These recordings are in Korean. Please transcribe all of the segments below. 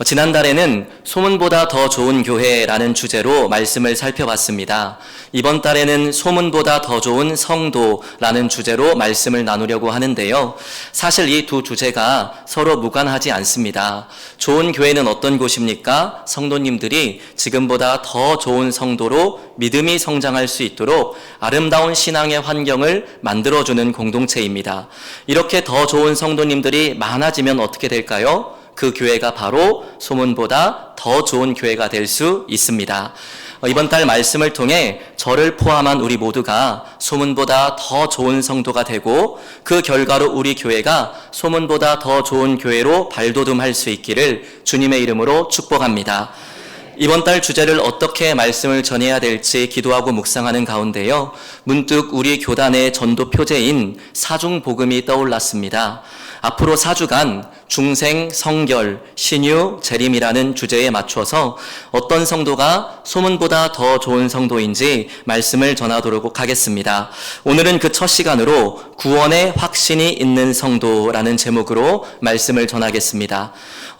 지난달에는 소문보다 더 좋은 교회라는 주제로 말씀을 살펴봤습니다. 이번 달에는 소문보다 더 좋은 성도라는 주제로 말씀을 나누려고 하는데요. 사실 이 두 주제가 서로 무관하지 않습니다. 좋은 교회는 어떤 곳입니까? 성도님들이 지금보다 더 좋은 성도로 믿음이 성장할 수 있도록 아름다운 신앙의 환경을 만들어주는 공동체입니다. 이렇게 더 좋은 성도님들이 많아지면 어떻게 될까요? 그 교회가 바로 소문보다 더 좋은 교회가 될 수 있습니다. 이번 달 말씀을 통해 저를 포함한 우리 모두가 소문보다 더 좋은 성도가 되고 그 결과로 우리 교회가 소문보다 더 좋은 교회로 발돋움할 수 있기를 주님의 이름으로 축복합니다. 이번 달 주제를 어떻게 말씀을 전해야 될지 기도하고 묵상하는 가운데요. 문득 우리 교단의 전도 표제인 사중복음이 떠올랐습니다. 앞으로 4주간 중생, 성결, 신유, 재림이라는 주제에 맞춰서 어떤 성도가 소문보다 더 좋은 성도인지 말씀을 전하도록 하겠습니다. 오늘은 그 첫 시간으로 구원의 확신이 있는 성도라는 제목으로 말씀을 전하겠습니다.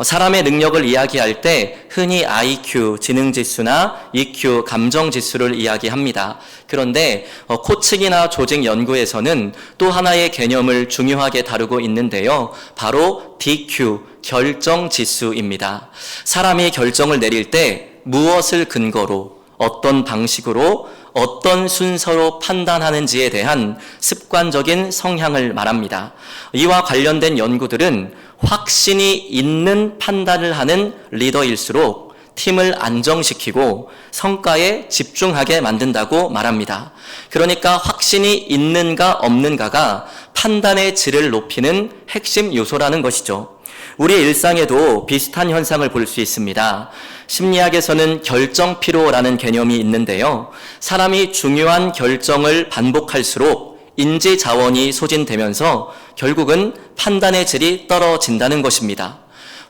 사람의 능력을 이야기할 때 흔히 IQ, 지능지수나 EQ, 감정지수를 이야기합니다. 그런데 코칭이나 조직 연구에서는 또 하나의 개념을 중요하게 다루고 있는데요. 바로 DQ, 결정지수입니다. 사람이 결정을 내릴 때 무엇을 근거로, 어떤 방식으로, 어떤 순서로 판단하는지에 대한 습관적인 성향을 말합니다. 이와 관련된 연구들은 확신이 있는 판단을 하는 리더일수록 팀을 안정시키고 성과에 집중하게 만든다고 말합니다. 그러니까 확신이 있는가 없는가가 판단의 질을 높이는 핵심 요소라는 것이죠. 우리 일상에도 비슷한 현상을 볼 수 있습니다. 심리학에서는 결정 피로라는 개념이 있는데요. 사람이 중요한 결정을 반복할수록 인지 자원이 소진되면서 결국은 판단의 질이 떨어진다는 것입니다.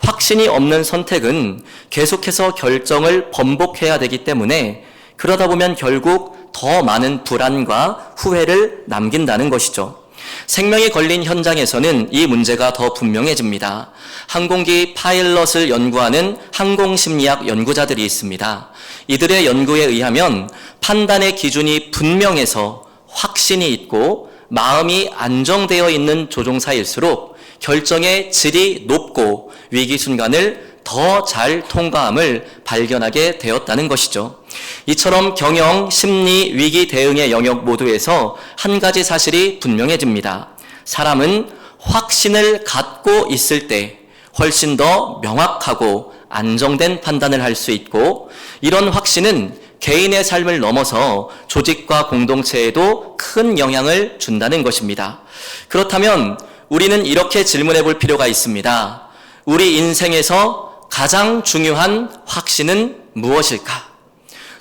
확신이 없는 선택은 계속해서 결정을 번복해야 되기 때문에 그러다 보면 결국 더 많은 불안과 후회를 남긴다는 것이죠. 생명이 걸린 현장에서는 이 문제가 더 분명해집니다. 항공기 파일럿을 연구하는 항공심리학 연구자들이 있습니다. 이들의 연구에 의하면 판단의 기준이 분명해서 확신이 있고 마음이 안정되어 있는 조종사일수록 결정의 질이 높고 위기 순간을 더 잘 통과함을 발견하게 되었다는 것이죠. 이처럼 경영, 심리, 위기 대응의 영역 모두에서 한 가지 사실이 분명해집니다. 사람은 확신을 갖고 있을 때 훨씬 더 명확하고 안정된 판단을 할 수 있고, 이런 확신은 개인의 삶을 넘어서 조직과 공동체에도 큰 영향을 준다는 것입니다. 그렇다면 우리는 이렇게 질문해 볼 필요가 있습니다. 우리 인생에서 가장 중요한 확신은 무엇일까?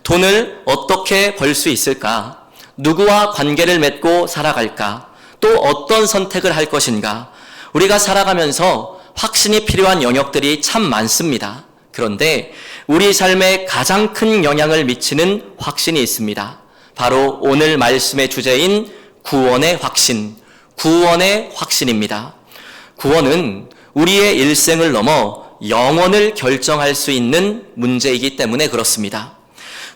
돈을 어떻게 벌 수 있을까? 누구와 관계를 맺고 살아갈까? 또 어떤 선택을 할 것인가? 우리가 살아가면서 확신이 필요한 영역들이 참 많습니다. 그런데 우리 삶에 가장 큰 영향을 미치는 확신이 있습니다. 바로 오늘 말씀의 주제인 구원의 확신, 구원의 확신입니다. 구원은 우리의 일생을 넘어 영원을 결정할 수 있는 문제이기 때문에 그렇습니다.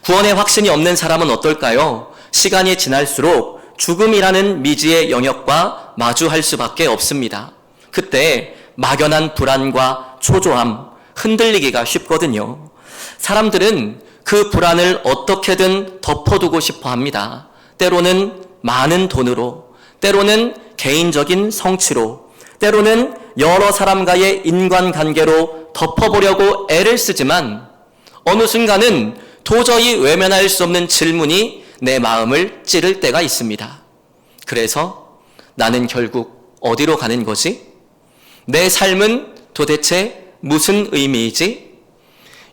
구원의 확신이 없는 사람은 어떨까요? 시간이 지날수록 죽음이라는 미지의 영역과 마주할 수밖에 없습니다. 그때 막연한 불안과 초조함, 흔들리기가 쉽거든요. 사람들은 그 불안을 어떻게든 덮어두고 싶어 합니다. 때로는 많은 돈으로, 때로는 개인적인 성취로, 때로는 여러 사람과의 인간관계로 덮어보려고 애를 쓰지만 어느 순간은 도저히 외면할 수 없는 질문이 내 마음을 찌를 때가 있습니다. 그래서 나는 결국 어디로 가는 거지? 내 삶은 도대체 무슨 의미이지?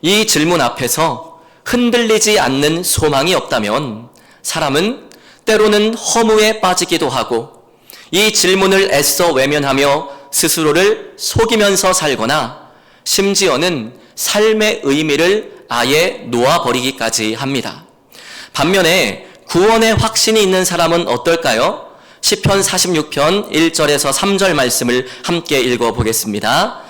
이 질문 앞에서 흔들리지 않는 소망이 없다면 사람은 때로는 허무에 빠지기도 하고 이 질문을 애써 외면하며 스스로를 속이면서 살거나 심지어는 삶의 의미를 아예 놓아버리기까지 합니다. 반면에 구원의 확신이 있는 사람은 어떨까요? 시편 46편 1절에서 3절 말씀을 함께 읽어보겠습니다.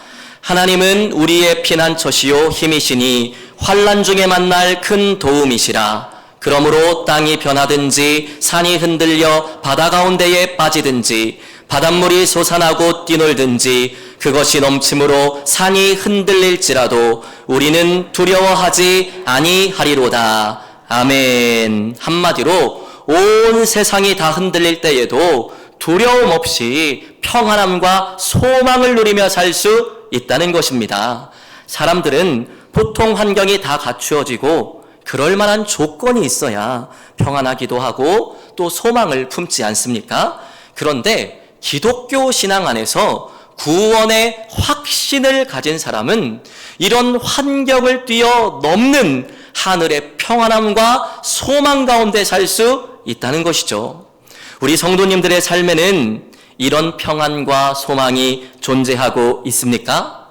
하나님은 우리의 피난처시요 힘이시니 환난 중에 만날 큰 도움이시라. 그러므로 땅이 변하든지 산이 흔들려 바다 가운데에 빠지든지 바닷물이 솟아나고 뛰놀든지 그것이 넘침으로 산이 흔들릴지라도 우리는 두려워하지 아니하리로다. 아멘. 한마디로 온 세상이 다 흔들릴 때에도 두려움 없이 평안함과 소망을 누리며 살 수 있다는 것입니다. 사람들은 보통 환경이 다 갖추어지고 그럴 만한 조건이 있어야 평안하기도 하고 또 소망을 품지 않습니까? 그런데 기독교 신앙 안에서 구원의 확신을 가진 사람은 이런 환경을 뛰어넘는 하늘의 평안함과 소망 가운데 살 수 있다는 것이죠. 우리 성도님들의 삶에는 이런 평안과 소망이 존재하고 있습니까?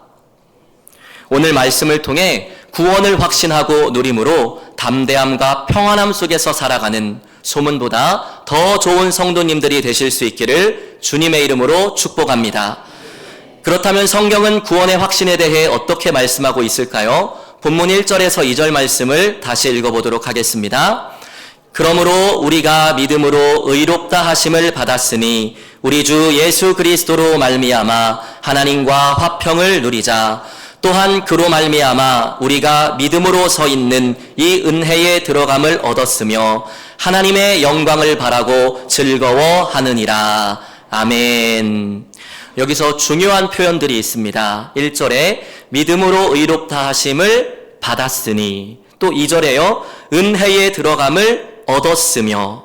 오늘 말씀을 통해 구원을 확신하고 누림으로 담대함과 평안함 속에서 살아가는 소문보다 더 좋은 성도님들이 되실 수 있기를 주님의 이름으로 축복합니다. 그렇다면 성경은 구원의 확신에 대해 어떻게 말씀하고 있을까요? 본문 1절에서 2절 말씀을 다시 읽어보도록 하겠습니다. 그러므로 우리가 믿음으로 의롭다 하심을 받았으니 우리 주 예수 그리스도로 말미암아 하나님과 화평을 누리자. 또한 그로 말미암아 우리가 믿음으로 서 있는 이 은혜에 들어감을 얻었으며 하나님의 영광을 바라고 즐거워하느니라. 아멘. 여기서 중요한 표현들이 있습니다. 1절에 믿음으로 의롭다 하심을 받았으니, 또 2절에요. 은혜에 들어감을 얻었으며.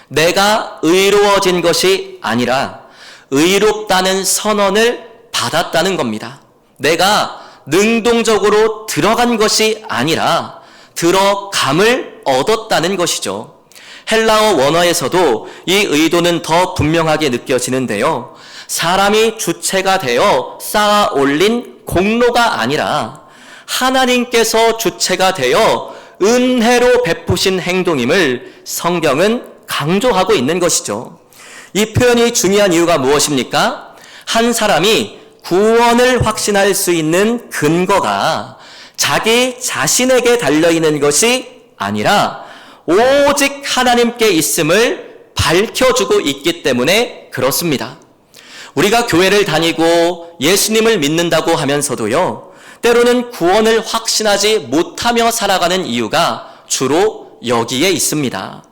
내가 의로워진 것이 아니라 의롭다는 선언을 받았다는 겁니다. 내가 능동적으로 들어간 것이 아니라 들어감을 얻었다는 것이죠. 헬라어 원어에서도 이 의도는 더 분명하게 느껴지는데요. 사람이 주체가 되어 쌓아 올린 공로가 아니라 하나님께서 주체가 되어 은혜로 베푸신 행동임을 성경은 강조하고 있는 것이죠. 이 표현이 중요한 이유가 무엇입니까? 한 사람이 구원을 확신할 수 있는 근거가 자기 자신에게 달려있는 것이 아니라 오직 하나님께 있음을 밝혀주고 있기 때문에 그렇습니다. 우리가 교회를 다니고 예수님을 믿는다고 하면서도요, 때로는 구원을 확신하지 못하며 살아가는 이유가 주로 여기에 있습니다.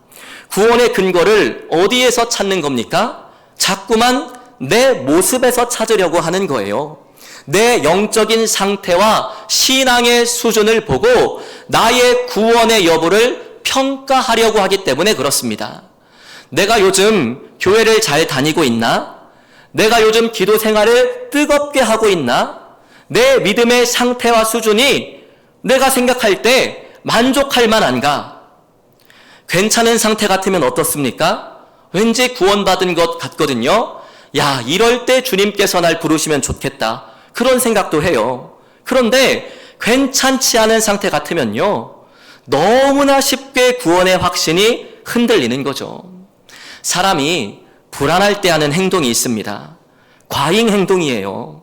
구원의 근거를 어디에서 찾는 겁니까? 자꾸만 내 모습에서 찾으려고 하는 거예요. 내 영적인 상태와 신앙의 수준을 보고 나의 구원의 여부를 평가하려고 하기 때문에 그렇습니다. 내가 요즘 교회를 잘 다니고 있나? 내가 요즘 기도 생활을 뜨겁게 하고 있나? 내 믿음의 상태와 수준이 내가 생각할 때 만족할 만한가? 괜찮은 상태 같으면 어떻습니까? 왠지 구원받은 것 같거든요. 야, 이럴 때 주님께서 날 부르시면 좋겠다. 그런 생각도 해요. 그런데 괜찮지 않은 상태 같으면요, 너무나 쉽게 구원의 확신이 흔들리는 거죠. 사람이 불안할 때 하는 행동이 있습니다. 과잉 행동이에요.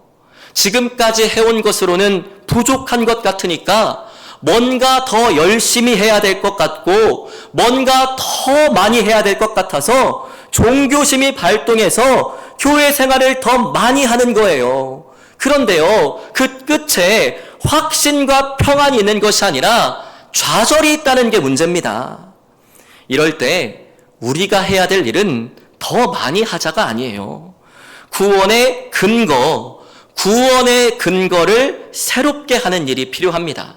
지금까지 해온 것으로는 부족한 것 같으니까 뭔가 더 열심히 해야 될 것 같고 뭔가 더 많이 해야 될 것 같아서 종교심이 발동해서 교회 생활을 더 많이 하는 거예요. 그런데요, 그 끝에 확신과 평안이 있는 것이 아니라 좌절이 있다는 게 문제입니다. 이럴 때 우리가 해야 될 일은 더 많이 하자가 아니에요. 구원의 근거를 새롭게 하는 일이 필요합니다.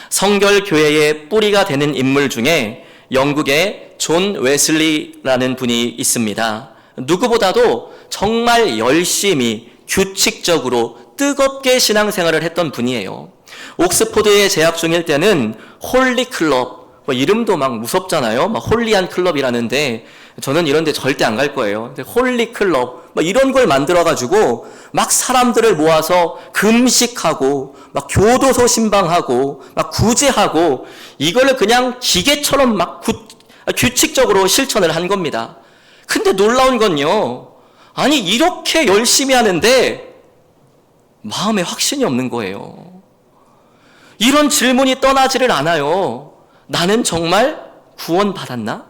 성결교회의 뿌리가 되는 인물 중에 영국의 존 웨슬리라는 분이 있습니다. 누구보다도 정말 열심히 규칙적으로 뜨겁게 신앙생활을 했던 분이에요. 옥스포드에 재학 중일 때는 홀리 클럽, 이름도 막 무섭잖아요. 막 홀리한 클럽이라는데 저는 이런 데 절대 안 갈 거예요. 홀리 클럽, 이런 걸 만들어가지고 막 사람들을 모아서 금식하고 막 교도소 신방하고 막 구제하고 이거를 그냥 기계처럼 막 규칙적으로 실천을 한 겁니다. 근데 놀라운 건요, 아니 이렇게 열심히 하는데 마음에 확신이 없는 거예요. 이런 질문이 떠나지를 않아요. 나는 정말 구원받았나?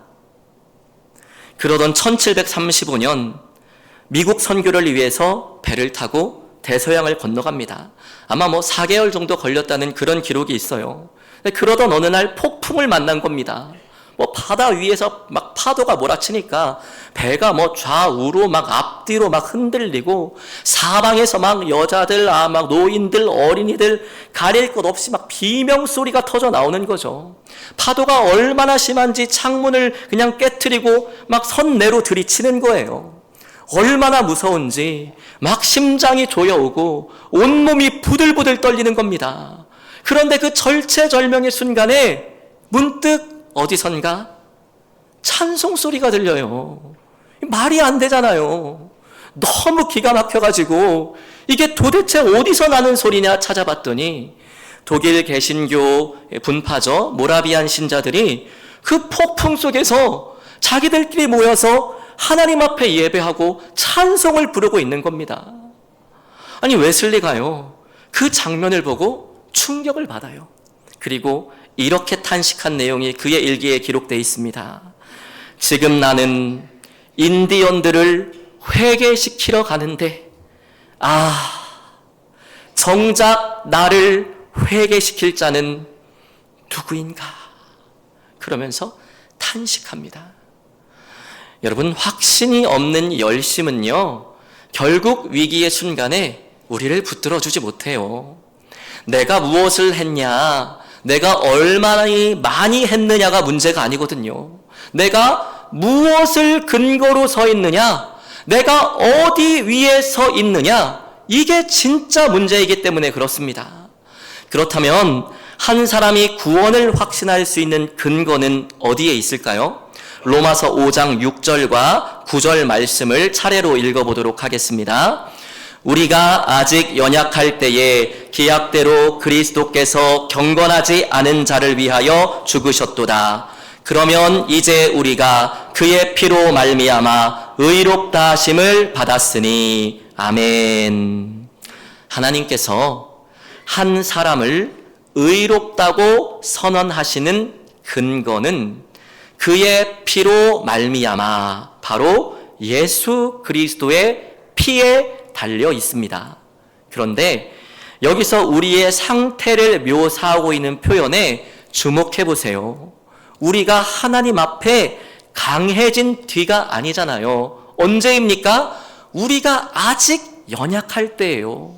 그러던 1735년 미국 선교를 위해서 배를 타고 대서양을 건너갑니다. 아마 4개월 정도 걸렸다는 그런 기록이 있어요. 그러던 어느 날 폭풍을 만난 겁니다. 바다 위에서 막 파도가 몰아치니까 배가 좌우로 막 앞뒤로 막 흔들리고 사방에서 막 여자들, 막 노인들, 어린이들 가릴 것 없이 막 비명 소리가 터져 나오는 거죠. 파도가 얼마나 심한지 창문을 그냥 깨트리고 막 선내로 들이치는 거예요. 얼마나 무서운지 막 심장이 조여오고 온몸이 부들부들 떨리는 겁니다. 그런데 그 절체절명의 순간에 문득 어디선가 찬송 소리가 들려요. 말이 안 되잖아요. 너무 기가 막혀가지고 이게 도대체 어디서 나는 소리냐 찾아봤더니 독일 개신교 분파죠. 모라비안 신자들이 그 폭풍 속에서 자기들끼리 모여서 하나님 앞에 예배하고 찬송을 부르고 있는 겁니다. 아니 웨슬리가요, 그 장면을 보고 충격을 받아요. 그리고 이렇게 탄식한 내용이 그의 일기에 기록되어 있습니다. 지금 나는 인디언들을 회개시키러 가는데 정작 나를 회개시킬 자는 누구인가? 그러면서 탄식합니다. 여러분, 확신이 없는 열심은요, 결국 위기의 순간에 우리를 붙들어주지 못해요. 내가 무엇을 했냐, 내가 얼마나 많이 했느냐가 문제가 아니거든요. 내가 무엇을 근거로 서 있느냐, 내가 어디 위에 서 있느냐, 이게 진짜 문제이기 때문에 그렇습니다. 그렇다면 한 사람이 구원을 확신할 수 있는 근거는 어디에 있을까요? 로마서 5장 6절과 9절 말씀을 차례로 읽어보도록 하겠습니다. 우리가 아직 연약할 때에 기약대로 그리스도께서 경건하지 않은 자를 위하여 죽으셨도다. 그러면 이제 우리가 그의 피로 말미암아 의롭다 하심을 받았으니 아멘. 하나님께서 한 사람을 의롭다고 선언하시는 근거는 그의 피로 말미암아 바로 예수 그리스도의 피에 달려 있습니다. 그런데 여기서 우리의 상태를 묘사하고 있는 표현에 주목해 보세요. 우리가 하나님 앞에 강해진 뒤가 아니잖아요. 언제입니까? 우리가 아직 연약할 때예요.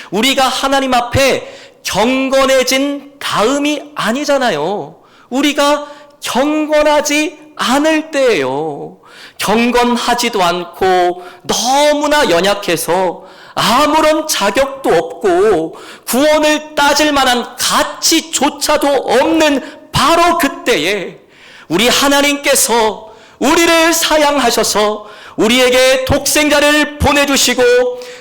우리가 하나님 앞에 경건해진 다음이 아니잖아요. 우리가 경건하지 않을 때예요. 경건하지도 않고 너무나 연약해서 아무런 자격도 없고 구원을 따질 만한 가치조차도 없는 바로 그때에 우리 하나님께서 우리를 사랑하셔서 우리에게 독생자를 보내주시고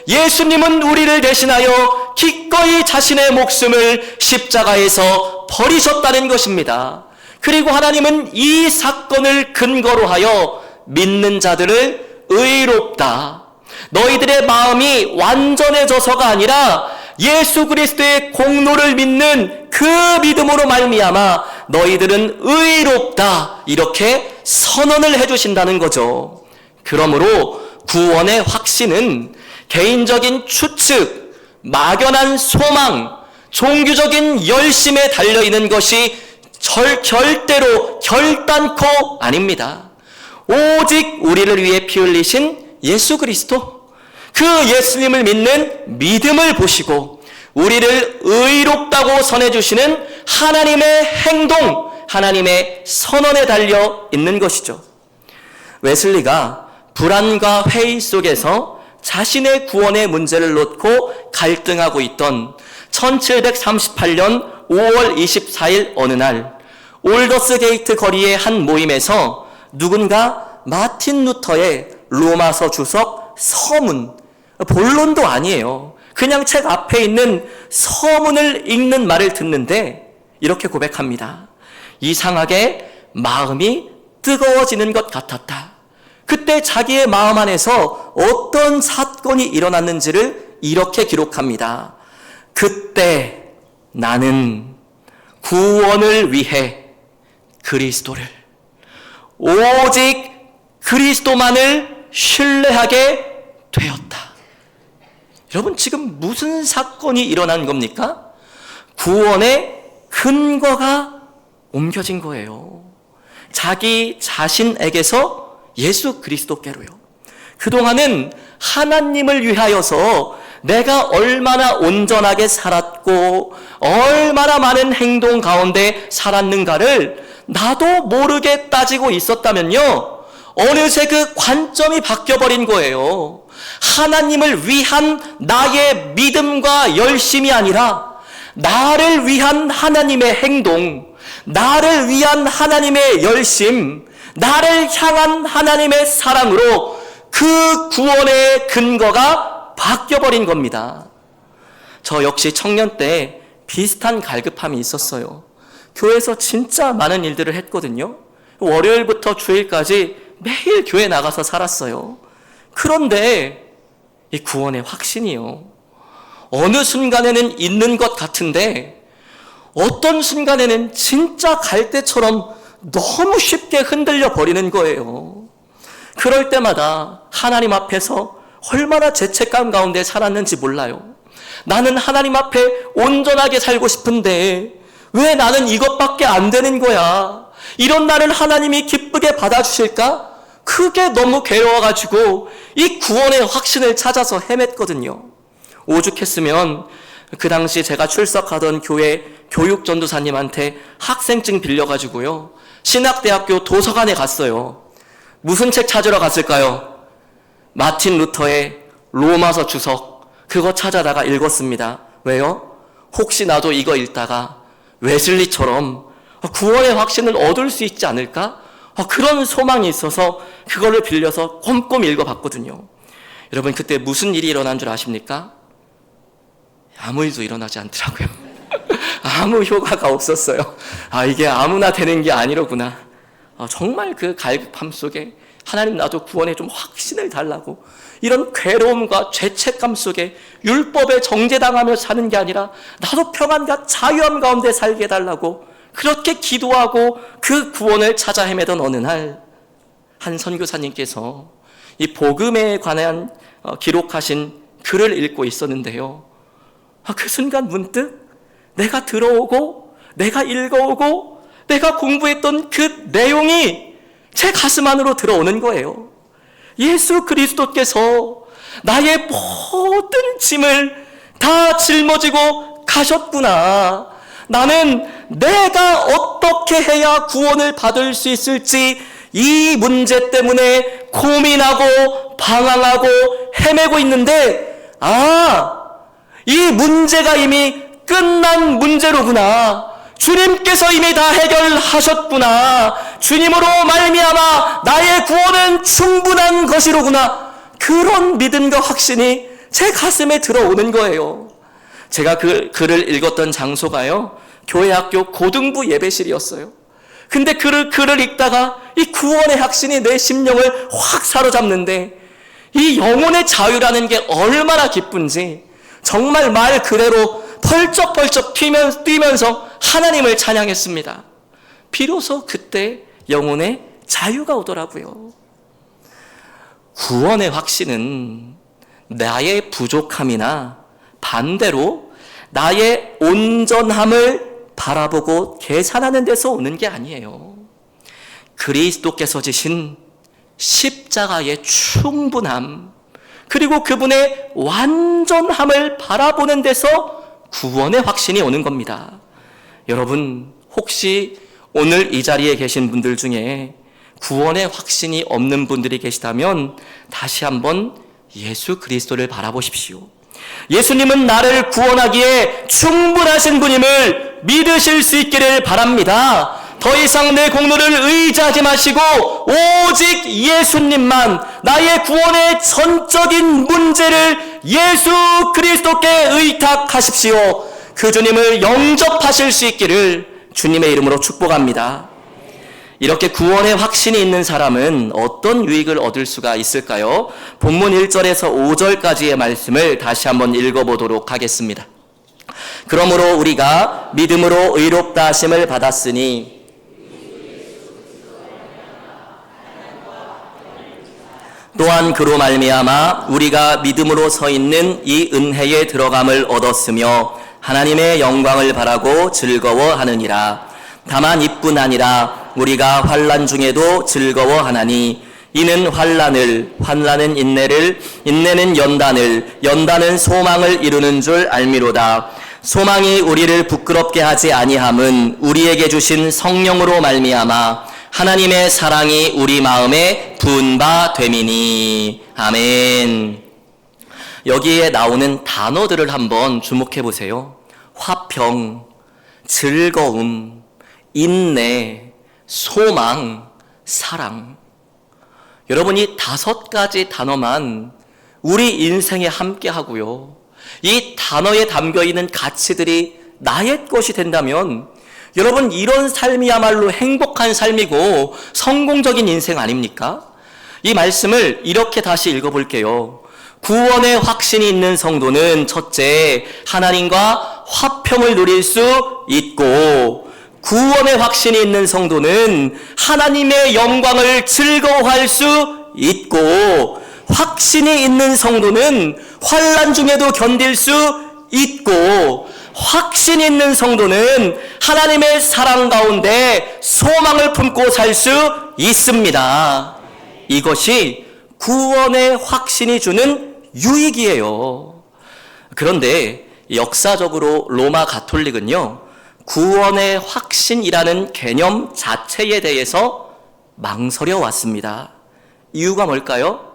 예수님은 우리를 대신하여 기꺼이 자신의 목숨을 십자가에서 버리셨다는 것입니다. 그리고 하나님은 이 사건을 근거로 하여 믿는 자들을 의롭다, 너희들의 마음이 완전해져서가 아니라 예수 그리스도의 공로를 믿는 그 믿음으로 말미암아 너희들은 의롭다, 이렇게 선언을 해주신다는 거죠. 그러므로 구원의 확신은 개인적인 추측, 막연한 소망, 종교적인 열심에 달려있는 것이 절대로 결단코 아닙니다. 오직 우리를 위해 피 흘리신 예수 그리스도, 그 예수님을 믿는 믿음을 보시고 우리를 의롭다고 선해주시는 하나님의 행동, 하나님의 선언에 달려 있는 것이죠. 웨슬리가 불안과 회의 속에서 자신의 구원의 문제를 놓고 갈등하고 있던 1738년 5월 24일 어느 날 올더스 게이트 거리의 한 모임에서 누군가 마틴 루터의 로마서 주석 서문, 본론도 아니에요. 그냥 책 앞에 있는 서문을 읽는 말을 듣는데 이렇게 고백합니다. 이상하게 마음이 뜨거워지는 것 같았다. 그때 자기의 마음 안에서 어떤 사건이 일어났는지를 이렇게 기록합니다. 그때 나는 구원을 위해 그리스도를, 오직 그리스도만을 신뢰하게 되었다. 여러분, 지금 무슨 사건이 일어난 겁니까? 구원의 근거가 옮겨진 거예요. 자기 자신에게서 예수 그리스도께로요. 그동안은 하나님을 위하여서 내가 얼마나 온전하게 살았고 얼마나 많은 행동 가운데 살았는가를 나도 모르게 따지고 있었다면요, 어느새 그 관점이 바뀌어버린 거예요. 하나님을 위한 나의 믿음과 열심이 아니라 나를 위한 하나님의 행동, 나를 위한 하나님의 열심, 나를 향한 하나님의 사랑으로 그 구원의 근거가 바뀌어버린 겁니다. 저 역시 청년 때 비슷한 갈급함이 있었어요. 교회에서 진짜 많은 일들을 했거든요. 월요일부터 주일까지 매일 교회 나가서 살았어요. 그런데 이 구원의 확신이요, 어느 순간에는 있는 것 같은데 어떤 순간에는 진짜 갈대처럼 너무 쉽게 흔들려 버리는 거예요. 그럴 때마다 하나님 앞에서 얼마나 죄책감 가운데 살았는지 몰라요. 나는 하나님 앞에 온전하게 살고 싶은데 왜 나는 이것밖에 안 되는 거야? 이런 나를 하나님이 기쁘게 받아주실까? 그게 너무 괴로워가지고 이 구원의 확신을 찾아서 헤맸거든요. 오죽했으면 그 당시 제가 출석하던 교회 교육전도사님한테 학생증 빌려가지고요, 신학대학교 도서관에 갔어요. 무슨 책 찾으러 갔을까요? 마틴 루터의 로마서 주석, 그거 찾아다가 읽었습니다. 왜요? 혹시 나도 이거 읽다가 웨슬리처럼 구원의 확신을 얻을 수 있지 않을까? 그런 소망이 있어서 그거를 빌려서 꼼꼼히 읽어봤거든요. 여러분, 그때 무슨 일이 일어난 줄 아십니까? 아무 일도 일어나지 않더라고요. 아무 효과가 없었어요. 이게 아무나 되는 게 아니로구나. 정말 그 갈급함 속에 하나님, 나도 구원에 좀 확신을 달라고, 이런 괴로움과 죄책감 속에 율법에 정죄당하며 사는 게 아니라 나도 평안과 자유함 가운데 살게 해달라고 그렇게 기도하고 그 구원을 찾아 헤매던 어느 날, 한 선교사님께서 이 복음에 관한 기록하신 글을 읽고 있었는데요, 그 순간 문득 내가 들어오고 내가 읽어오고 내가 공부했던 그 내용이 제 가슴 안으로 들어오는 거예요. 예수 그리스도께서 나의 모든 짐을 다 짊어지고 가셨구나. 나는 내가 어떻게 해야 구원을 받을 수 있을지 이 문제 때문에 고민하고 방황하고 헤매고 있는데, 이 문제가 이미 끝난 문제로구나. 주님께서 이미 다 해결하셨구나. 주님으로 말미암아 나의 구원은 충분한 것이로구나. 그런 믿음과 확신이 제 가슴에 들어오는 거예요. 제가 그 글을 읽었던 장소가요, 교회 학교 고등부 예배실이었어요. 근데 글을 읽다가 이 구원의 확신이 내 심령을 확 사로잡는데, 이 영혼의 자유라는 게 얼마나 기쁜지 정말 말 그대로 펄쩍펄쩍 뛰면서 하나님을 찬양했습니다. 비로소 그때 영혼의 자유가 오더라고요. 구원의 확신은 나의 부족함이나 반대로 나의 온전함을 바라보고 계산하는 데서 오는 게 아니에요. 그리스도께서 지신 십자가의 충분함, 그리고 그분의 완전함을 바라보는 데서 구원의 확신이 오는 겁니다. 여러분, 혹시 오늘 이 자리에 계신 분들 중에 구원의 확신이 없는 분들이 계시다면 다시 한번 예수 그리스도를 바라보십시오. 예수님은 나를 구원하기에 충분하신 분임을 믿으실 수 있기를 바랍니다. 더 이상 내 공로를 의지하지 마시고 오직 예수님만, 나의 구원의 전적인 문제를 예수 그리스도께 의탁하십시오. 그 주님을 영접하실 수 있기를 주님의 이름으로 축복합니다. 이렇게 구원의 확신이 있는 사람은 어떤 유익을 얻을 수가 있을까요? 본문 1절에서 5절까지의 말씀을 다시 한번 읽어보도록 하겠습니다. 그러므로 우리가 믿음으로 의롭다 하심을 받았으니 또한 그로 말미암아 우리가 믿음으로 서 있는 이 은혜에 들어감을 얻었으며 하나님의 영광을 바라고 즐거워하느니라. 다만 이뿐 아니라 우리가 환난 중에도 즐거워하나니 이는 환난은 인내를, 인내는 연단은 소망을 이루는 줄 알미로다. 소망이 우리를 부끄럽게 하지 아니함은 우리에게 주신 성령으로 말미암아 하나님의 사랑이 우리 마음에 부은 바 됨이니. 아멘. 여기에 나오는 단어들을 한번 주목해 보세요. 화평, 즐거움, 인내, 소망, 사랑. 여러분, 이 5가지 단어만 우리 인생에 함께 하고요, 이 단어에 담겨있는 가치들이 나의 것이 된다면 여러분, 이런 삶이야말로 행복한 삶이고 성공적인 인생 아닙니까? 이 말씀을 이렇게 다시 읽어볼게요. 구원의 확신이 있는 성도는 첫째, 하나님과 화평을 누릴 수 있고, 구원의 확신이 있는 성도는 하나님의 영광을 즐거워할 수 있고, 확신이 있는 성도는 환난 중에도 견딜 수 있고, 확신이 있는 성도는 하나님의 사랑 가운데 소망을 품고 살 수 있습니다. 이것이 구원의 확신이 주는 유익이에요. 그런데 역사적으로 로마 가톨릭은요, 구원의 확신이라는 개념 자체에 대해서 망설여 왔습니다. 이유가 뭘까요?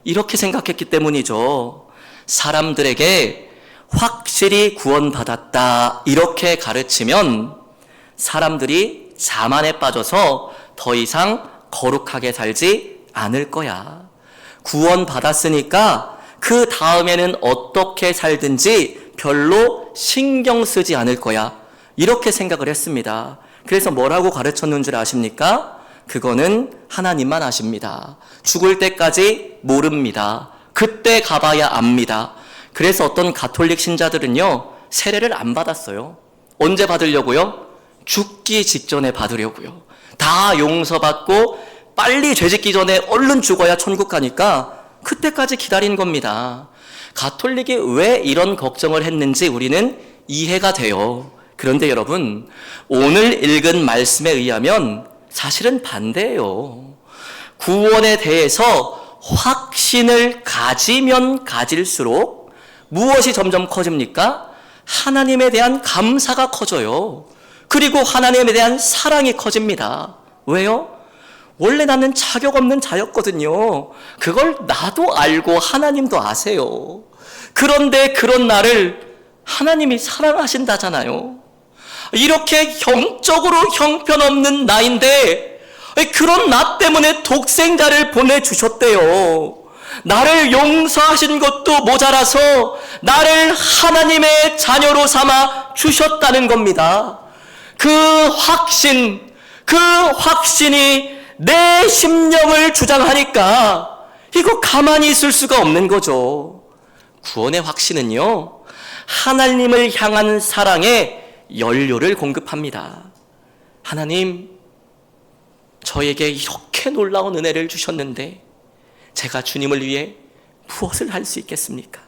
이렇게 생각했기 때문이죠. 사람들에게 확실히 구원받았다 이렇게 가르치면 사람들이 자만에 빠져서 더 이상 거룩하게 살지 않을 거야. 구원받았으니까 그 다음에는 어떻게 살든지 별로 신경 쓰지 않을 거야. 이렇게 생각을 했습니다. 그래서 뭐라고 가르쳤는 줄 아십니까? 그거는 하나님만 아십니다. 죽을 때까지 모릅니다. 그때 가봐야 압니다. 그래서 어떤 가톨릭 신자들은요, 세례를 안 받았어요. 언제 받으려고요? 죽기 직전에 받으려고요. 다 용서받고 빨리 죄짓기 전에 얼른 죽어야 천국 가니까 그때까지 기다린 겁니다. 가톨릭이 왜 이런 걱정을 했는지 우리는 이해가 돼요. 그런데 여러분, 오늘 읽은 말씀에 의하면 사실은 반대예요. 구원에 대해서 확신을 가지면 가질수록 무엇이 점점 커집니까? 하나님에 대한 감사가 커져요. 그리고 하나님에 대한 사랑이 커집니다. 왜요? 원래 나는 자격 없는 자였거든요. 그걸 나도 알고 하나님도 아세요. 그런데 그런 나를 하나님이 사랑하신다잖아요. 이렇게 영적으로 형편없는 나인데 그런 나 때문에 독생자를 보내주셨대요. 나를 용서하신 것도 모자라서 나를 하나님의 자녀로 삼아 주셨다는 겁니다. 그 확신이 내 심령을 주장하니까 이거 가만히 있을 수가 없는 거죠. 구원의 확신은요, 하나님을 향한 사랑의 연료를 공급합니다. 하나님, 저에게 이렇게 놀라운 은혜를 주셨는데 제가 주님을 위해 무엇을 할 수 있겠습니까?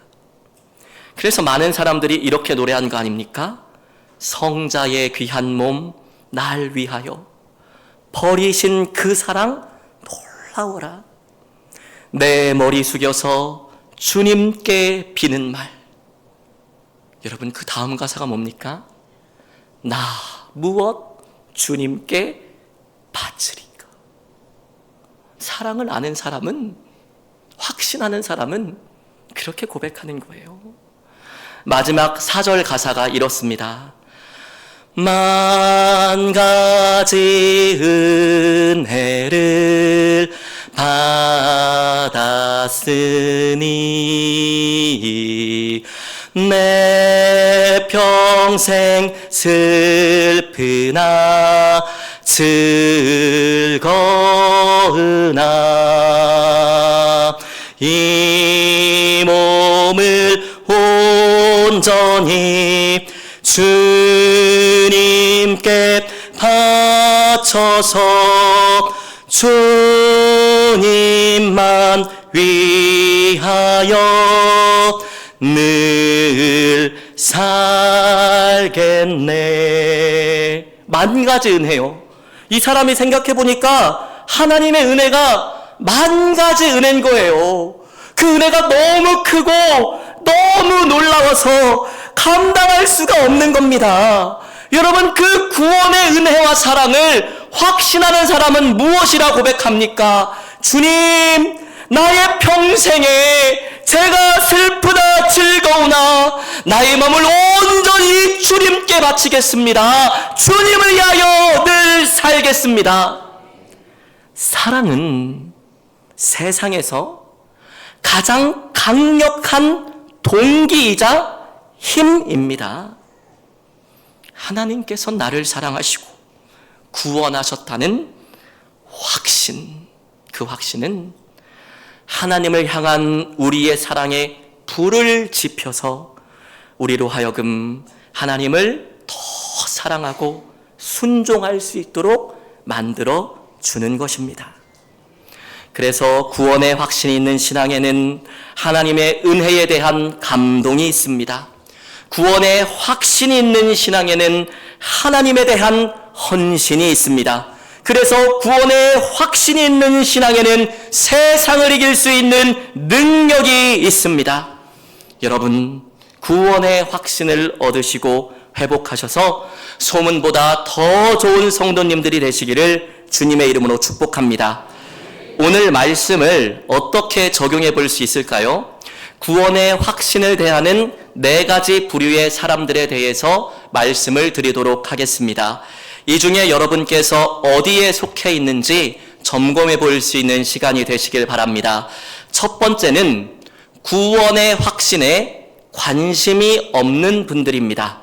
그래서 많은 사람들이 이렇게 노래한 거 아닙니까? 성자의 귀한 몸 날 위하여 버리신 그 사랑 놀라워라. 내 머리 숙여서 주님께 비는 말. 여러분, 그 다음 가사가 뭡니까? 나 무엇 주님께 바치리까. 사랑을 아는 사람은, 확신하는 사람은 그렇게 고백하는 거예요. 마지막 4절 가사가 이렇습니다. 만 가지 은혜를 받았으니 내 평생 슬프나 즐거우나 이 몸을 온전히 주님께 바쳐서 주님만 위하여 늘 살겠네. 만 가지 은혜요. 이 사람이 생각해보니까 하나님의 은혜가 만 가지 은혜인 거예요. 그 은혜가 너무 크고 너무 놀라워서 감당할 수가 없는 겁니다. 여러분, 그 구원의 은혜와 사랑을 확신하는 사람은 무엇이라 고백합니까? 주님, 나의 평생에 제가 슬프다 즐거우나 나의 마음을 온전히 주님께 바치겠습니다. 주님을 위하여 늘 살겠습니다. 사랑은 세상에서 가장 강력한 동기이자 힘입니다. 하나님께서 나를 사랑하시고 구원하셨다는 확신, 그 확신은 하나님을 향한 우리의 사랑에 불을 지펴서 우리로 하여금 하나님을 더 사랑하고 순종할 수 있도록 만들어 주는 것입니다. 그래서 구원의 확신이 있는 신앙에는 하나님의 은혜에 대한 감동이 있습니다. 구원의 확신이 있는 신앙에는 하나님에 대한 헌신이 있습니다. 그래서 구원의 확신이 있는 신앙에는 세상을 이길 수 있는 능력이 있습니다. 여러분, 구원의 확신을 얻으시고 회복하셔서 소문보다 더 좋은 성도님들이 되시기를 주님의 이름으로 축복합니다. 오늘 말씀을 어떻게 적용해 볼 수 있을까요? 구원의 확신을 대하는 4가지 부류의 사람들에 대해서 말씀을 드리도록 하겠습니다. 이 중에 여러분께서 어디에 속해 있는지 점검해 볼 수 있는 시간이 되시길 바랍니다. 첫 번째는 구원의 확신에 관심이 없는 분들입니다.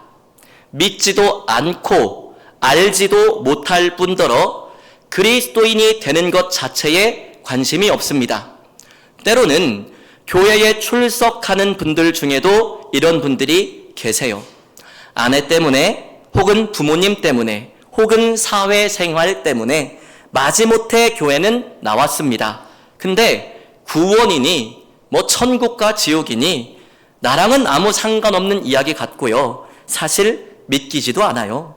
믿지도 않고 알지도 못할 뿐더러 그리스도인이 되는 것 자체에 관심이 없습니다. 때로는 교회에 출석하는 분들 중에도 이런 분들이 계세요. 아내 때문에 혹은 부모님 때문에 혹은 사회생활 때문에 마지못해 교회는 나왔습니다. 근데 구원이니 천국과 지옥이니 나랑은 아무 상관없는 이야기 같고요. 사실 믿기지도 않아요.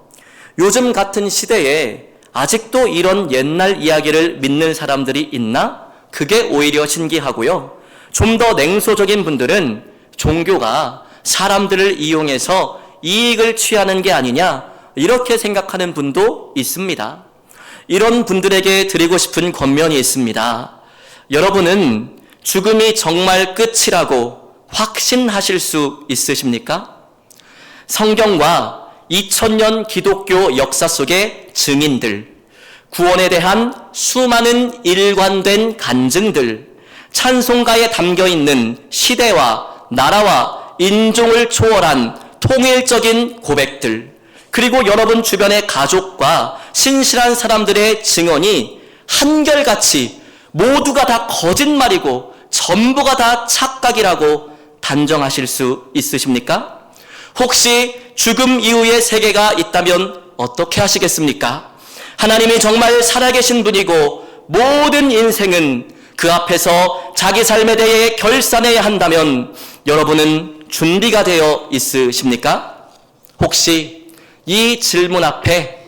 요즘 같은 시대에 아직도 이런 옛날 이야기를 믿는 사람들이 있나? 그게 오히려 신기하고요. 좀 더 냉소적인 분들은 종교가 사람들을 이용해서 이익을 취하는 게 아니냐, 이렇게 생각하는 분도 있습니다. 이런 분들에게 드리고 싶은 권면이 있습니다. 여러분은 죽음이 정말 끝이라고 확신하실 수 있으십니까? 성경과 2000년 기독교 역사 속의 증인들, 구원에 대한 수많은 일관된 간증들, 찬송가에 담겨있는 시대와 나라와 인종을 초월한 통일적인 고백들, 그리고 여러분 주변의 가족과 신실한 사람들의 증언이 한결같이 모두가 다 거짓말이고 전부가 다 착각이라고 단정하실 수 있으십니까? 혹시 죽음 이후의 세계가 있다면 어떻게 하시겠습니까? 하나님이 정말 살아계신 분이고 모든 인생은 그 앞에서 자기 삶에 대해 결산해야 한다면 여러분은 준비가 되어 있으십니까? 혹시 이 질문 앞에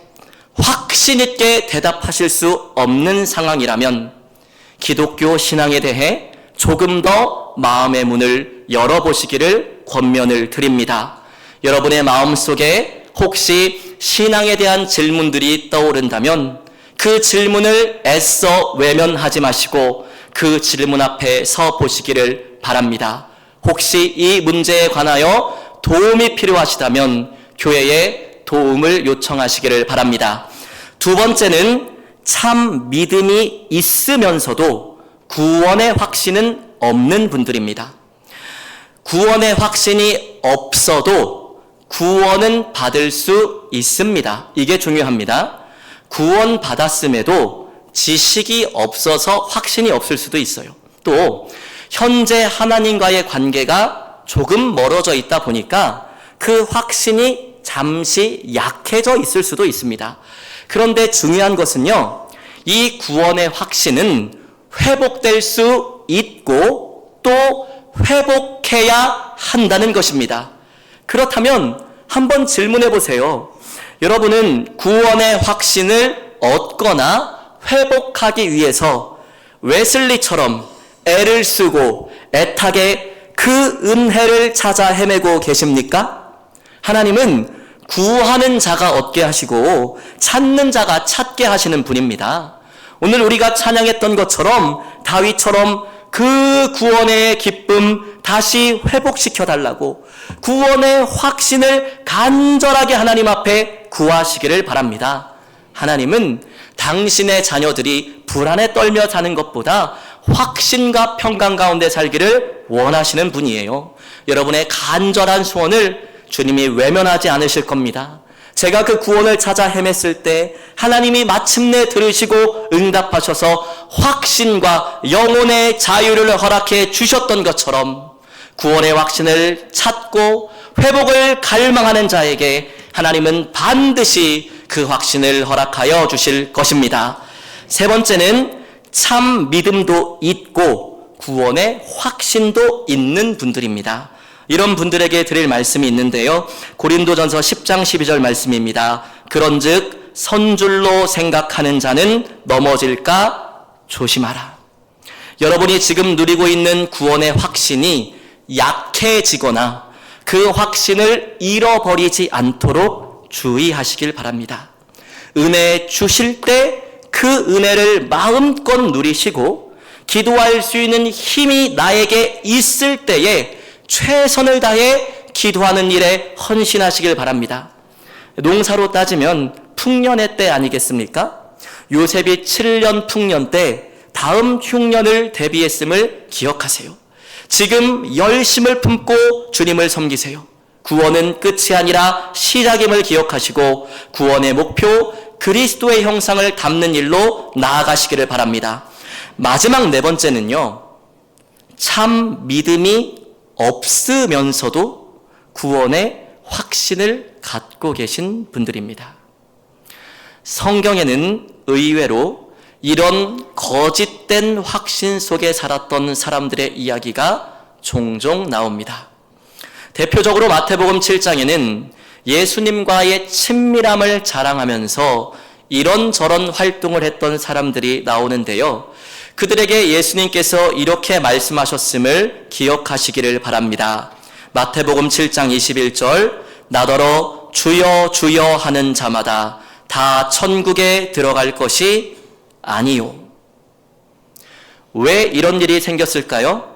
확신 있게 대답하실 수 없는 상황이라면 기독교 신앙에 대해 조금 더 마음의 문을 열어보시기를 권면을 드립니다. 여러분의 마음속에 혹시 신앙에 대한 질문들이 떠오른다면 그 질문을 애써 외면하지 마시고 그 질문 앞에 서 보시기를 바랍니다. 혹시 이 문제에 관하여 도움이 필요하시다면 교회에 도움을 요청하시기를 바랍니다. 두 번째는 참 믿음이 있으면서도 구원의 확신은 없는 분들입니다. 구원의 확신이 없어도 구원은 받을 수 있습니다. 이게 중요합니다. 구원 받았음에도 지식이 없어서 확신이 없을 수도 있어요. 또 현재 하나님과의 관계가 조금 멀어져 있다 보니까 그 확신이 잠시 약해져 있을 수도 있습니다. 그런데 중요한 것은요, 이 구원의 확신은 회복될 수 있고 또 회복해야 한다는 것입니다. 그렇다면 한번 질문해 보세요. 여러분은 구원의 확신을 얻거나 회복하기 위해서 웨슬리처럼 애를 쓰고 애타게 그 은혜를 찾아 헤매고 계십니까? 하나님은 구하는 자가 얻게 하시고 찾는 자가 찾게 하시는 분입니다. 오늘 우리가 찬양했던 것처럼 다윗처럼 그 구원의 기쁨 다시 회복시켜 달라고 구원의 확신을 간절하게 하나님 앞에 구하시기를 바랍니다. 하나님은 당신의 자녀들이 불안에 떨며 사는 것보다 확신과 평강 가운데 살기를 원하시는 분이에요. 여러분의 간절한 소원을 주님이 외면하지 않으실 겁니다. 제가 그 구원을 찾아 헤맸을 때 하나님이 마침내 들으시고 응답하셔서 확신과 영혼의 자유를 허락해 주셨던 것처럼 구원의 확신을 찾고 회복을 갈망하는 자에게 하나님은 반드시 그 확신을 허락하여 주실 것입니다. 세 번째는 참 믿음도 있고 구원의 확신도 있는 분들입니다. 이런 분들에게 드릴 말씀이 있는데요. 고린도전서 10장 12절 말씀입니다. 그런즉 선줄로 생각하는 자는 넘어질까 조심하라. 여러분이 지금 누리고 있는 구원의 확신이 약해지거나 그 확신을 잃어버리지 않도록 주의하시길 바랍니다. 은혜 주실 때 그 은혜를 마음껏 누리시고 기도할 수 있는 힘이 나에게 있을 때에 최선을 다해 기도하는 일에 헌신하시길 바랍니다. 농사로 따지면 풍년의 때 아니겠습니까? 요셉이 7년 풍년 때 다음 흉년을 대비했음을 기억하세요. 지금 열심을 품고 주님을 섬기세요. 구원은 끝이 아니라 시작임을 기억하시고 구원의 목표 그리스도의 형상을 담는 일로 나아가시기를 바랍니다. 마지막 네 번째는요, 참 믿음이 없으면서도 구원의 확신을 갖고 계신 분들입니다. 성경에는 의외로 이런 거짓된 확신 속에 살았던 사람들의 이야기가 종종 나옵니다. 대표적으로 마태복음 7장에는 예수님과의 친밀함을 자랑하면서 이런저런 활동을 했던 사람들이 나오는데요. 그들에게 예수님께서 이렇게 말씀하셨음을 기억하시기를 바랍니다. 마태복음 7장 21절 나더러 주여 주여 하는 자마다 다 천국에 들어갈 것이 아니요. 왜 이런 일이 생겼을까요?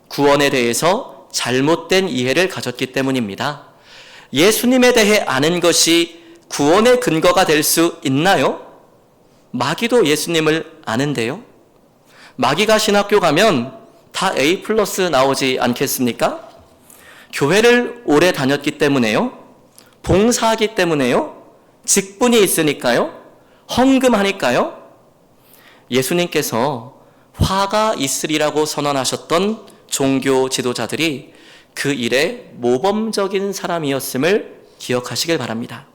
구원에 대해서 잘못된 이해를 가졌기 때문입니다. 예수님에 대해 아는 것이 구원의 근거가 될 수 있나요? 마귀도 예수님을 아는데요. 마귀가 신학교 가면 다 A+ 나오지 않겠습니까? 교회를 오래 다녔기 때문에요. 봉사하기 때문에요. 직분이 있으니까요. 헌금하니까요. 예수님께서 화가 있으리라고 선언하셨던 종교 지도자들이 그 일에 모범적인 사람이었음을 기억하시길 바랍니다.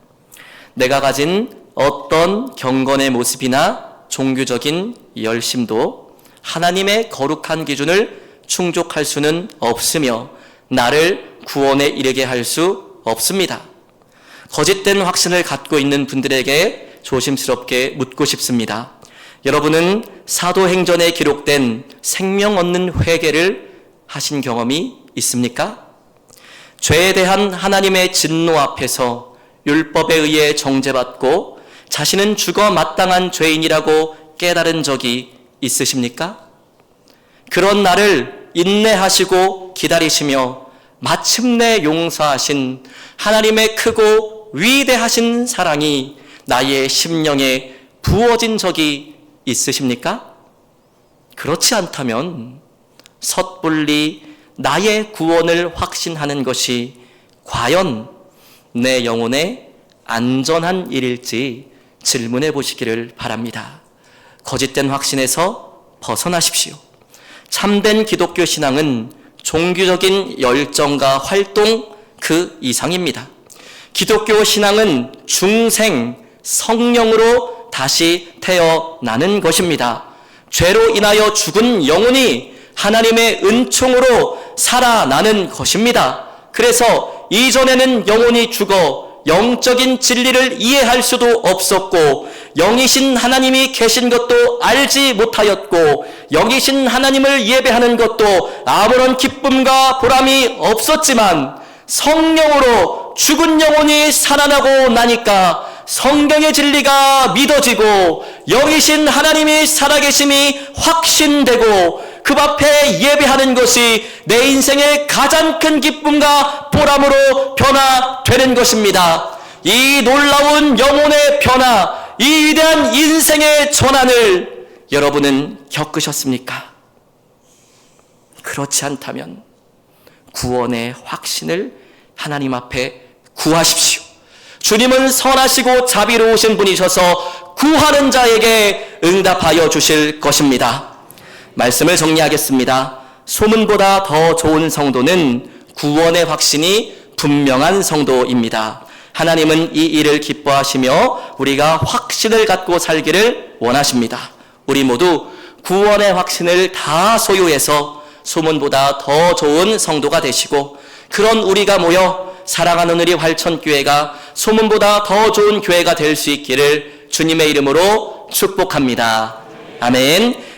내가 가진 어떤 경건의 모습이나 종교적인 열심도 하나님의 거룩한 기준을 충족할 수는 없으며 나를 구원에 이르게 할 수 없습니다. 거짓된 확신을 갖고 있는 분들에게 조심스럽게 묻고 싶습니다. 여러분은 사도행전에 기록된 생명 얻는 회개를 하신 경험이 있습니까? 죄에 대한 하나님의 진노 앞에서 율법에 의해 정죄받고 자신은 죽어 마땅한 죄인이라고 깨달은 적이 있으십니까? 그런 날을 인내하시고 기다리시며 마침내 용서하신 하나님의 크고 위대하신 사랑이 나의 심령에 부어진 적이 있으십니까? 그렇지 않다면 섣불리 나의 구원을 확신하는 것이 과연 내 영혼에 안전한 일일지 질문해 보시기를 바랍니다. 거짓된 확신에서 벗어나십시오. 참된 기독교 신앙은 종교적인 열정과 활동 그 이상입니다. 기독교 신앙은 중생, 성령으로 다시 태어나는 것입니다. 죄로 인하여 죽은 영혼이 하나님의 은총으로 살아나는 것입니다. 그래서 이전에는 영혼이 죽어 영적인 진리를 이해할 수도 없었고 영이신 하나님이 계신 것도 알지 못하였고 영이신 하나님을 예배하는 것도 아무런 기쁨과 보람이 없었지만 성령으로 죽은 영혼이 살아나고 나니까 성경의 진리가 믿어지고 영이신 하나님이 살아계심이 확신되고 그 앞에 예배하는 것이 내 인생의 가장 큰 기쁨과 보람으로 변화되는 것입니다. 이 놀라운 영혼의 변화, 이 위대한 인생의 전환을 여러분은 겪으셨습니까? 그렇지 않다면 구원의 확신을 하나님 앞에 구하십시오. 주님은 선하시고 자비로우신 분이셔서 구하는 자에게 응답하여 주실 것입니다. 말씀을 정리하겠습니다. 소문보다 더 좋은 성도는 구원의 확신이 분명한 성도입니다. 하나님은 이 일을 기뻐하시며 우리가 확신을 갖고 살기를 원하십니다. 우리 모두 구원의 확신을 다 소유해서 소문보다 더 좋은 성도가 되시고 그런 우리가 모여 사랑하는 우리 활천교회가 소문보다 더 좋은 교회가 될 수 있기를 주님의 이름으로 축복합니다. 아멘.